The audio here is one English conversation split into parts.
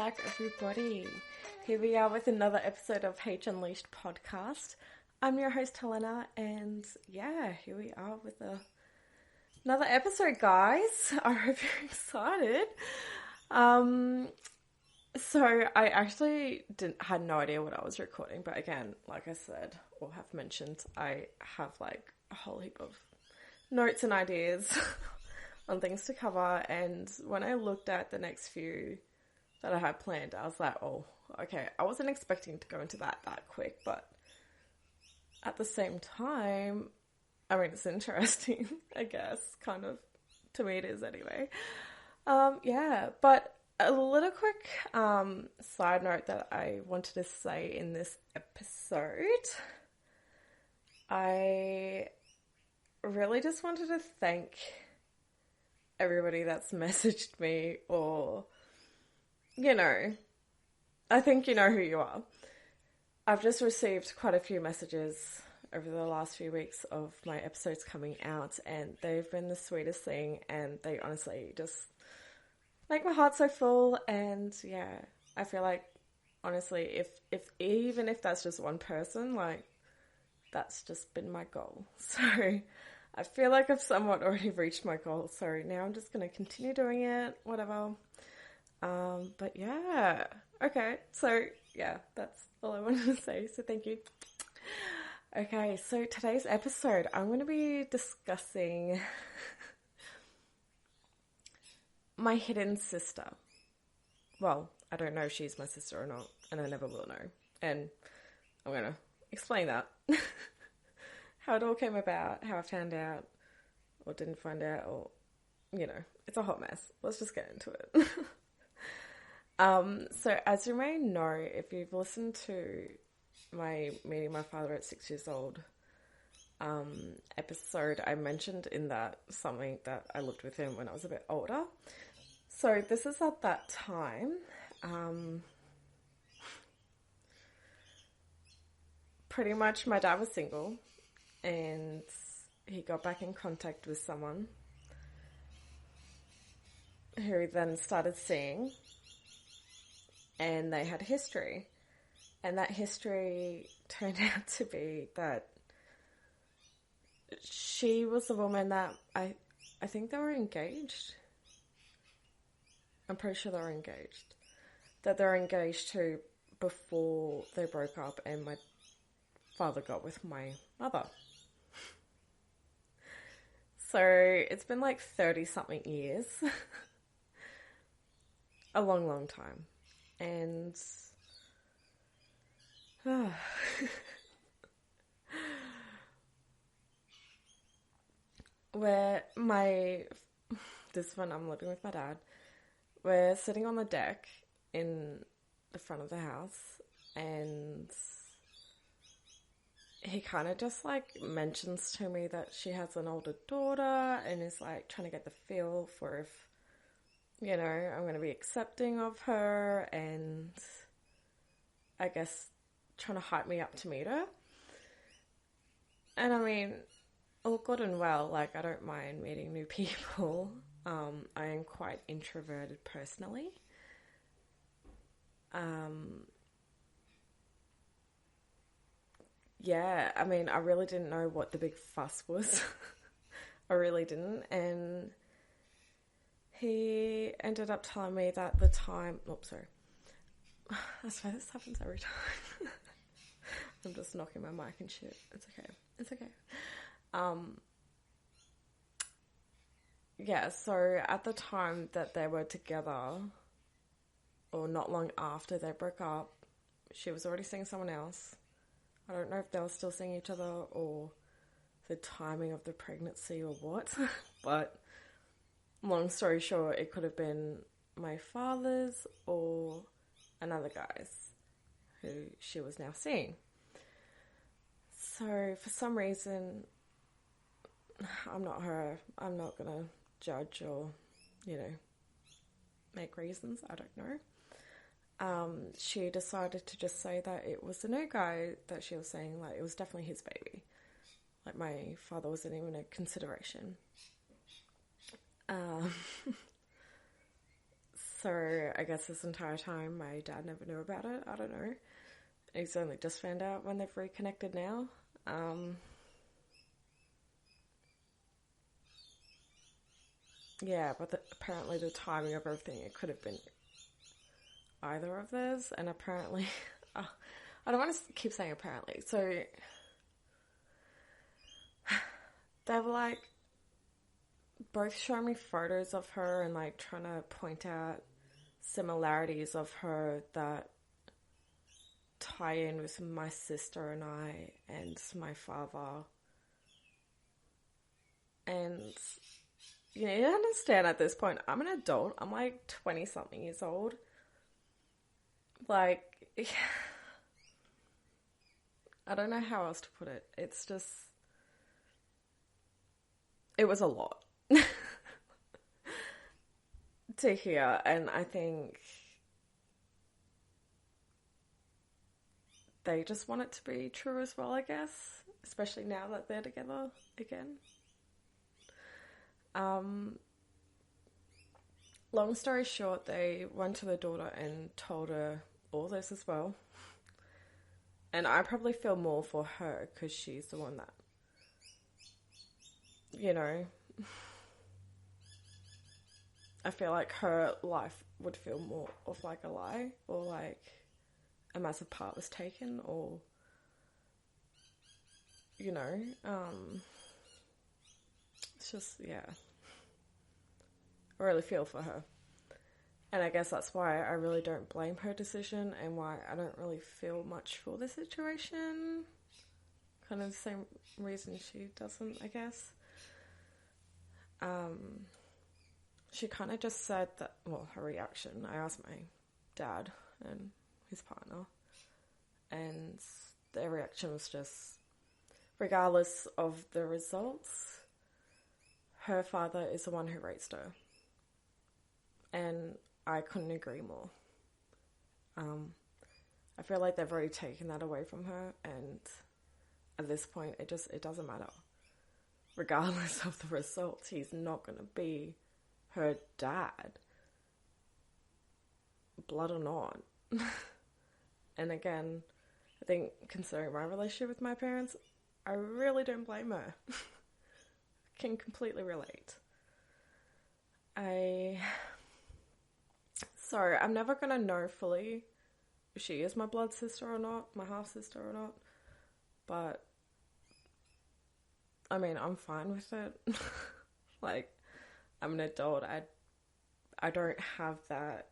back, everybody. Here we are with another episode of H Unleashed podcast. I'm your host, Helena, and yeah, here we are with another episode, guys. I hope you're excited. So I actually had no idea what I was recording, but again, like I said, or have mentioned, I have like a whole heap of notes and ideas on things to cover, and when I looked at the next few that I had planned, I was like, oh, okay, I wasn't expecting to go into that quick, but at the same time, I mean, it's interesting, I guess, kind of, to me it is anyway. Yeah, but a little quick side note that I wanted to say in this episode, I really just wanted to thank everybody that's messaged me, or, you know, I think you know who you are. I've just received quite a few messages over the last few weeks of my episodes coming out, and they've been the sweetest thing, and they honestly just make my heart so full. And yeah, I feel like, honestly, if even if that's just one person, like, that's just been my goal. So I feel like I've somewhat already reached my goal. So now I'm just going to continue doing it, whatever. But yeah, okay. So yeah, that's all I wanted to say. So thank you. Okay, so today's episode, I'm going to be discussing my hidden sister. Well, I don't know if she's my sister or not, and I never will know. And I'm going to explain that. How it all came about, how I found out, or didn't find out, or, you know, it's a hot mess. Let's just get into it. So as you may know, if you've listened to my meeting my father at 6 years old episode, I mentioned in that something that I lived with him when I was a bit older. So this is at that time. Pretty much my dad was single, and he got back in contact with someone who then started seeing, and they had history. And that history turned out to be that she was the woman that I think they were engaged. I'm pretty sure they were engaged. That they were engaged to before they broke up, and my father got with my mother. So it's been like 30-something years. A long, long time. And this one I'm living with my dad. We're sitting on the deck in the front of the house, and he kind of just like mentions to me that she has an older daughter, and is like trying to get the feel for if, you know, I'm going to be accepting of her, and I guess trying to hype me up to meet her. And I mean, all good and well, like, I don't mind meeting new people. I am quite introverted personally. Yeah, I mean, I really didn't know what the big fuss was. I really didn't. And he ended up telling me that the time... Oops, sorry. I swear this happens every time. I'm just knocking my mic and shit. It's okay. It's okay. Yeah, so at the time that they were together, or not long after they broke up, she was already seeing someone else. I don't know if they were still seeing each other, or the timing of the pregnancy, or what. But long story short, it could have been my father's or another guy's who she was now seeing. So for some reason, I'm not her. I'm not going to judge or, you know, make reasons. I don't know. She decided to just say that it was the new guy that she was saying, like, it was definitely his baby. Like, my father wasn't even a consideration. So I guess this entire time my dad never knew about it. I don't know. He's only just found out when they've reconnected now. Yeah, but apparently the timing of everything, it could have been either of theirs. And apparently, I don't want to keep saying apparently. So they were like both showing me photos of her and like trying to point out similarities of her that tie in with my sister and I and my father. And you need to understand at this point, I'm an adult. I'm like 20 something years old. Like, I don't know how else to put it. It's just, it was a lot to hear. And I think they just want it to be true as well, I guess. Especially now that they're together again. Long story short, they went to the daughter and told her all this as well. And I probably feel more for her because she's the one that, you know, I feel like her life would feel more of like a lie or like a massive part was taken or, you know, it's just, yeah. I really feel for her. And I guess that's why I really don't blame her decision and why I don't really feel much for the situation. Kind of the same reason she doesn't, I guess. She kind of just said that, well, her reaction, I asked my dad and his partner, and their reaction was just, regardless of the results, her father is the one who raised her. And I couldn't agree more. I feel like they've already taken that away from her, and at this point, it doesn't matter. Regardless of the results, he's not going to be her dad, blood or not. And again, I think considering my relationship with my parents, I really don't blame her. Can completely relate. So I'm never going to know fully if she is my blood sister or not, my half sister or not. But, I mean, I'm fine with it. Like, I'm an adult. I don't have that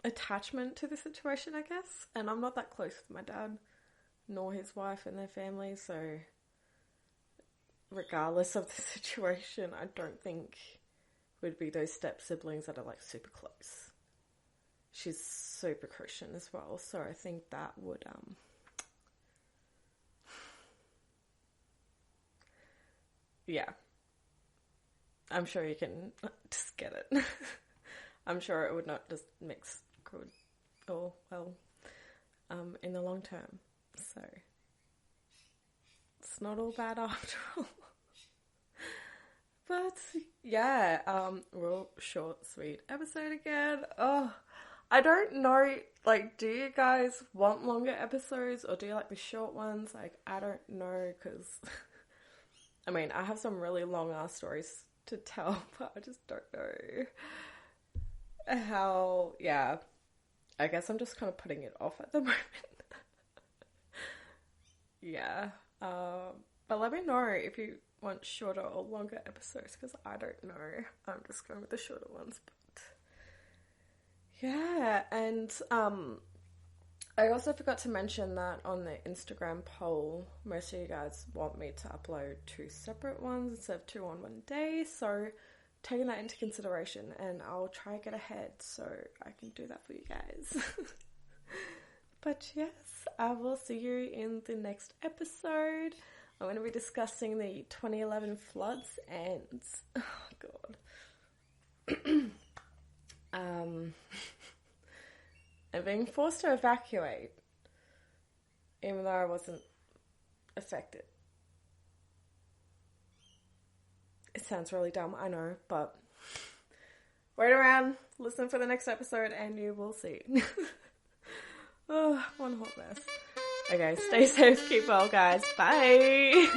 attachment to the situation, I guess. And I'm not that close with my dad, nor his wife and their family. So, regardless of the situation, I don't think would be those step siblings that are like super close. She's super Christian as well, so I think that would yeah, I'm sure you can just get it. I'm sure it would not just mix good or well in the long term, so it's not all bad after all. But yeah, real short, sweet episode again. Oh, I don't know, like, do you guys want longer episodes or do you like the short ones? Like, I don't know, because, I mean, I have some really long ass stories to tell, but I just don't know how, yeah, I guess I'm just kind of putting it off at the moment. Yeah, but let me know if you want shorter or longer episodes, because I don't know. I'm just going with the shorter ones, but yeah. And I also forgot to mention that on the Instagram poll, most of you guys want me to upload 2 separate ones instead of 2 on one day, so taking that into consideration, and I'll try to get ahead so I can do that for you guys. But yes, I will see you in the next episode. I'm going to be discussing the 2011 floods and, oh god, and being forced to evacuate, even though I wasn't affected. It sounds really dumb, I know, but wait around, listen for the next episode, and you will see. Oh, one hot mess. Okay, stay safe, keep well, guys. Bye.